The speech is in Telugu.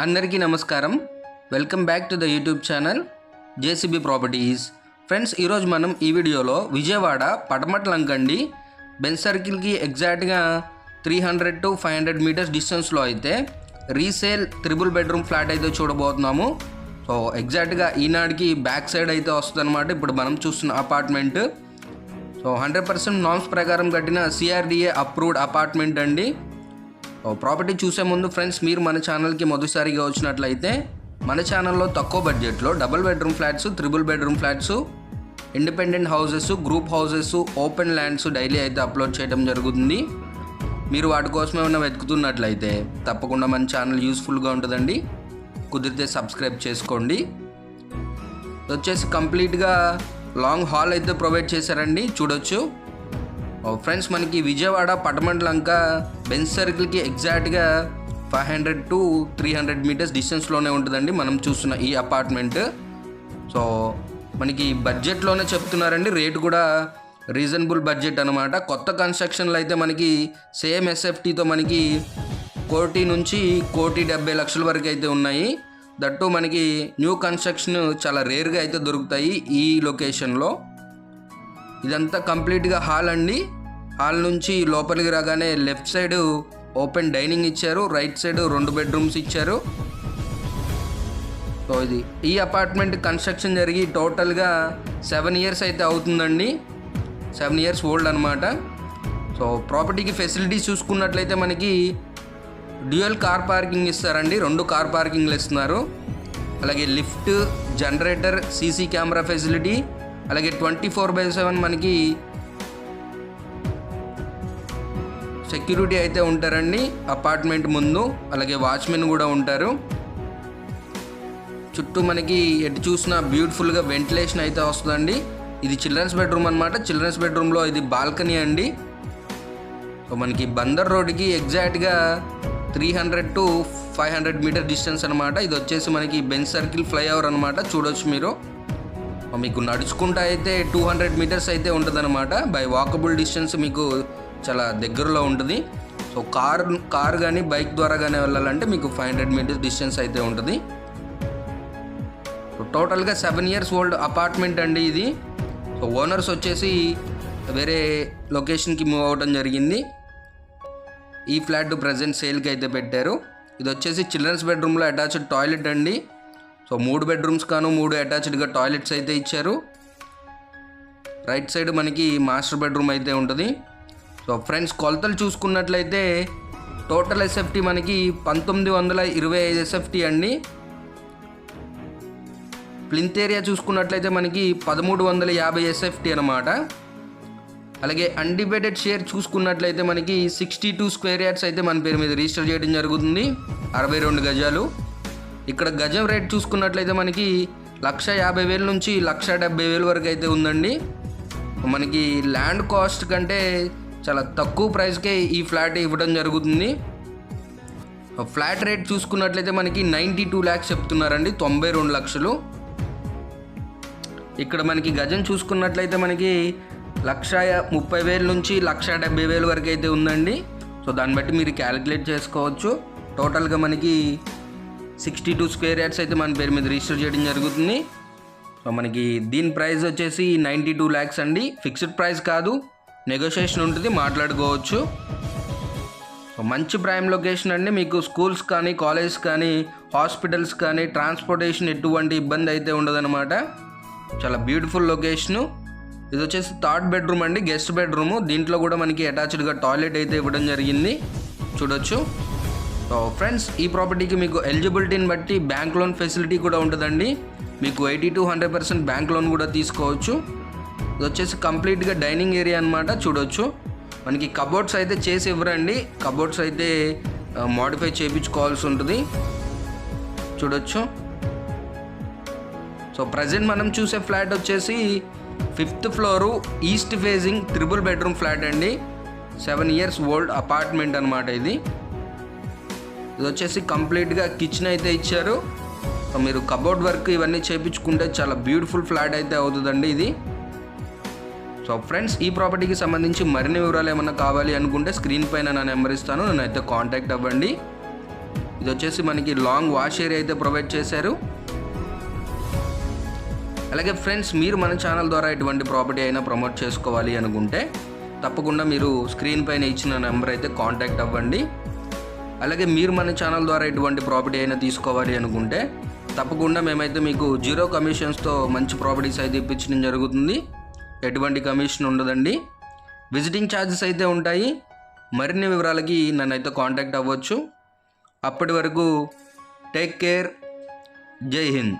అందరికీ నమస్కారం. Welcome back to the YouTube channel JCB properties. Friends, ఈరోజు మనం ఈ వీడియోలో విజయవాడ పటమట్లంకండి బెంజ్ సర్కిల్కి ఎగ్జాక్ట్గా 300 to 500 మీటర్స్ డిస్టెన్స్లో అయితే రీసేల్ త్రిబుల్ బెడ్రూమ్ ఫ్లాట్ అయితే చూడబోతున్నాము. సో ఎగ్జాక్ట్గా ఈనాడికి బ్యాక్ సైడ్ అయితే వస్తుందన్నమాట ఇప్పుడు మనం చూస్తున్న అపార్ట్మెంట్. సో 100% నామ్స్ ప్రకారం కట్టిన సిఆర్డిఏ అప్రూవ్డ్ అపార్ట్మెంట్ అండి. ప్రాపర్టీ చూసే ముందు ఫ్రెండ్స్, మీరు మన ఛానల్కి మొదటిసారిగా వచ్చినట్లయితే మన ఛానల్లో తక్కువ బడ్జెట్లో double bedroom flats, triple bedroom flats, independent houses, group houses, open lands daily అయితే అప్లోడ్ చేయడం జరుగుతుంది. మీరు వాటి కోసం ఏమైనా వెతుకుతున్నట్లయితే తప్పకుండా మన ఛానల్ యూస్ఫుల్గా ఉంటుందండి. కుదిరితే సబ్స్క్రైబ్ చేసుకోండి. వచ్చేసి కంప్లీట్గా లాంగ్ హాల్ అయితే ప్రొవైడ్ చేశారండి, చూడొచ్చు. ఫ్రెండ్స్, మనకి విజయవాడ పటమట్లంక బెంజ్ సర్కిల్కి ఎగ్జాక్ట్గా 500 to 300 మీటర్స్ డిస్టెన్స్లోనే ఉంటుందండి మనం చూస్తున్న ఈ అపార్ట్మెంట్. సో మనకి బడ్జెట్లోనే చెప్తున్నారండి, రేటు కూడా రీజనబుల్ బడ్జెట్ అనమాట. కొత్త కన్స్ట్రక్షన్లు అయితే మనకి సేమ్ ఎస్ఎఫ్టీతో మనకి 1 నుంచి 1,70,00,000 వరకు అయితే ఉన్నాయి. దట్టు మనకి న్యూ కన్స్ట్రక్షన్ చాలా రేర్గా అయితే దొరుకుతాయి ఈ లొకేషన్లో. ఇదంతా కంప్లీట్గా హాల్ అండి. హాల్ నుంచి లోపలికి రాగానే లెఫ్ట్ సైడ్ ఓపెన్ డైనింగ్ ఇచ్చారు, రైట్ సైడ్ 2 బెడ్రూమ్స్ ఇచ్చారు. సో ఇది ఈ అపార్ట్మెంట్ కన్స్ట్రక్షన్ జరిగి టోటల్గా 7 years అయితే అవుతుందండి. 7 years ఓల్డ్ అనమాట. సో ప్రాపర్టీకి ఫెసిలిటీస్ చూసుకున్నట్లయితే మనకి డ్యూయల్ కార్ పార్కింగ్ ఇస్తారండి, 2 కార్ పార్కింగ్లు ఇస్తున్నారు. అలాగే lift, generator, CC camera facility, అలాగే 24/7 మనకి సెక్యూరిటీ అయితే ఉంటారండి అపార్ట్మెంట్ ముందు. అలాగే వాచ్మెన్ కూడా ఉంటారు. చుట్టూ మనకి ఎటు చూసినా బ్యూటిఫుల్గా వెంటిలేషన్ అయితే వస్తుందండి. ఇది చిల్డ్రన్స్ బెడ్రూమ్ అనమాట. చిల్డ్రన్స్ బెడ్రూమ్లో ఇది బాల్కనీ అండి. సో మనకి బందర్ రోడ్డుకి ఎగ్జాక్ట్గా 300 to 500 మీటర్ డిస్టెన్స్ అనమాట. ఇది వచ్చేసి మనకి బెంజ్ సర్కిల్ ఫ్లైఓవర్ అనమాట, చూడొచ్చు మీరు. మీకు నడుచుకుంటా అయితే 200 మీటర్స్ అయితే ఉంటుంది అనమాట. బై వాకబుల్ డిస్టెన్స్ మీకు చాలా దగ్గరలో ఉంటుంది. సో కార్ కానీ బైక్ ద్వారా కానీ వెళ్ళాలంటే మీకు 500 మీటర్స్ డిస్టెన్స్ అయితే ఉంటుంది. సో టోటల్గా 7 years ఓల్డ్ అపార్ట్మెంట్ అండి ఇది. సో ఓనర్స్ వచ్చేసి వేరే లొకేషన్కి మూవ్ అవ్వడం జరిగింది. ఈ ఫ్లాట్ ప్రజెంట్ సేల్కి అయితే పెట్టారు. ఇది వచ్చేసి చిల్డ్రన్స్ బెడ్రూమ్లో అటాచ్డ్ టాయిలెట్ అండి. సో 3 బెడ్రూమ్స్ కాను 3 అటాచ్డ్గా టాయిలెట్స్ అయితే ఇచ్చారు. రైట్ సైడ్ మనకి మాస్టర్ బెడ్రూమ్ అయితే ఉంటుంది. సో ఫ్రెండ్స్, కొలతలు చూసుకున్నట్లయితే టోటల్ ఎస్ఎఫ్టీ మనకి 1925 ఎస్ఎఫ్టీ అండి. ప్లింత్ ఏరియా చూసుకున్నట్లయితే మనకి 1350 ఎస్ఎఫ్టీ అనమాట. అలాగే అన్డివైడెడ్ షేర్ చూసుకున్నట్లయితే మనకి 62 స్క్వేర్ యార్డ్స్ అయితే మన పేరు మీద రిజిస్టర్ చేయడం జరుగుతుంది, 62 గజాలు. ఇక్కడ గజం రేట్ చూసుకున్నట్లయితే మనకి 1,50,000 నుంచి 1,70,000 వరకు అయితే ఉందండి. మనకి ల్యాండ్ కాస్ట్ కంటే చాలా తక్కువ ప్రైస్కే ఈ ఫ్లాట్ ఇవ్వడం జరుగుతుంది. ఫ్లాట్ రేట్ చూసుకున్నట్లయితే మనకి 92 lakhs చెప్తున్నారండి, 92 లక్షలు. ఇక్కడ మనకి గజం చూసుకున్నట్లయితే మనకి 1,30,000 నుంచి 1,70,000 వరకు అయితే ఉందండి. సో దాన్ని బట్టి మీరు క్యాలిక్యులేట్ చేసుకోవచ్చు. టోటల్గా మనకి 62 స్క్వేర్ యార్డ్స్ అయితే మన పేరు మీద రిజిస్టర్ చేయడం జరుగుతుంది. సో మనకి దీని ప్రైస్ వచ్చేసి 92 lakhs అండి. ఫిక్స్డ్ ప్రైస్ కాదు, నెగోషియేషన్ ఉంటుంది, మాట్లాడుకోవచ్చు. మంచి ప్రైమ్ లొకేషన్ అండి. మీకు స్కూల్స్ కానీ, కాలేజెస్ కానీ, హాస్పిటల్స్ కానీ, ట్రాన్స్పోర్టేషన్ ఎటువంటి ఇబ్బంది అయితే ఉండదన్నమాట. చాలా బ్యూటిఫుల్ లొకేషను. ఇది వచ్చేసి 3rd బెడ్రూమ్ అండి, గెస్ట్ బెడ్రూము. దీంట్లో కూడా మనకి అటాచ్డ్గా టాయిలెట్ అయితే ఇవ్వడం జరిగింది, చూడొచ్చు. సో ఫ్రెండ్స్, ఈ ప్రాపర్టీకి మీకు ఎలిజిబిలిటీని బట్టి బ్యాంక్ లోన్ ఫెసిలిటీ కూడా ఉంటుందండి. మీకు 80 to 100% బ్యాంక్ లోన్ కూడా తీసుకోవచ్చు. ఇది వచ్చేసి కంప్లీట్గా డైనింగ్ ఏరియా అనమాట, చూడొచ్చు. మనకి కబోర్డ్స్ అయితే చేసి ఇవ్వరండి, కబోర్డ్స్ అయితే మోడిఫై చేయించుకోవాల్సి ఉంటుంది, చూడొచ్చు. సో ప్రజెంట్ మనం చూసే ఫ్లాట్ వచ్చేసి 5th floor east facing triple bedroom flat అండి. 7 years ఓల్డ్ అపార్ట్మెంట్ అనమాట ఇది. ఇది వచ్చేసి కంప్లీట్గా కిచెన్ అయితే ఇచ్చారు. మీరు కబోర్డ్ వర్క్ ఇవన్నీ చేయించుకుంటే చాలా బ్యూటిఫుల్ ఫ్లాట్ అయితే అవుతుందండి ఇది. సో ఫ్రెండ్స్, ఈ ప్రాపర్టీకి సంబంధించి మరిన్ని వివరాలు ఏమన్నా కావాలి అనుకుంటే స్క్రీన్ పైన నా నెంబర్ ఇస్తాను, నన్ను అయితే కాంటాక్ట్ అవ్వండి. ఇది వచ్చేసి మనకి లాంగ్ వాష్ ఏరియా అయితే ప్రొవైడ్ చేశారు. అలాగే ఫ్రెండ్స్, మీరు మన ఛానల్ ద్వారా ఎటువంటి ప్రాపర్టీ అయినా ప్రమోట్ చేసుకోవాలి అనుకుంటే తప్పకుండా మీరు స్క్రీన్ పైన ఇచ్చిన నెంబర్ అయితే కాంటాక్ట్ అవ్వండి. అలాగే మీరు మన ఛానల్ ద్వారా ఎటువంటి ప్రాపర్టీ అయినా తీసుకోవాలి అనుకుంటే తప్పకుండా మేమైతే మీకు 0 కమిషన్స్తో మంచి ప్రాపర్టీస్ అయితే ఇప్పించడం జరుగుతుంది. ఎటువంటి కమిషన్ ఉండదండి. విజిటింగ్ ఛార్జెస్ అయితే ఉంటాయి. మరిన్ని వివరాలకి నన్ను అయితే కాంటాక్ట్ అవ్వచ్చు. అప్పటి వరకు టేక్ కేర్. జై హింద్.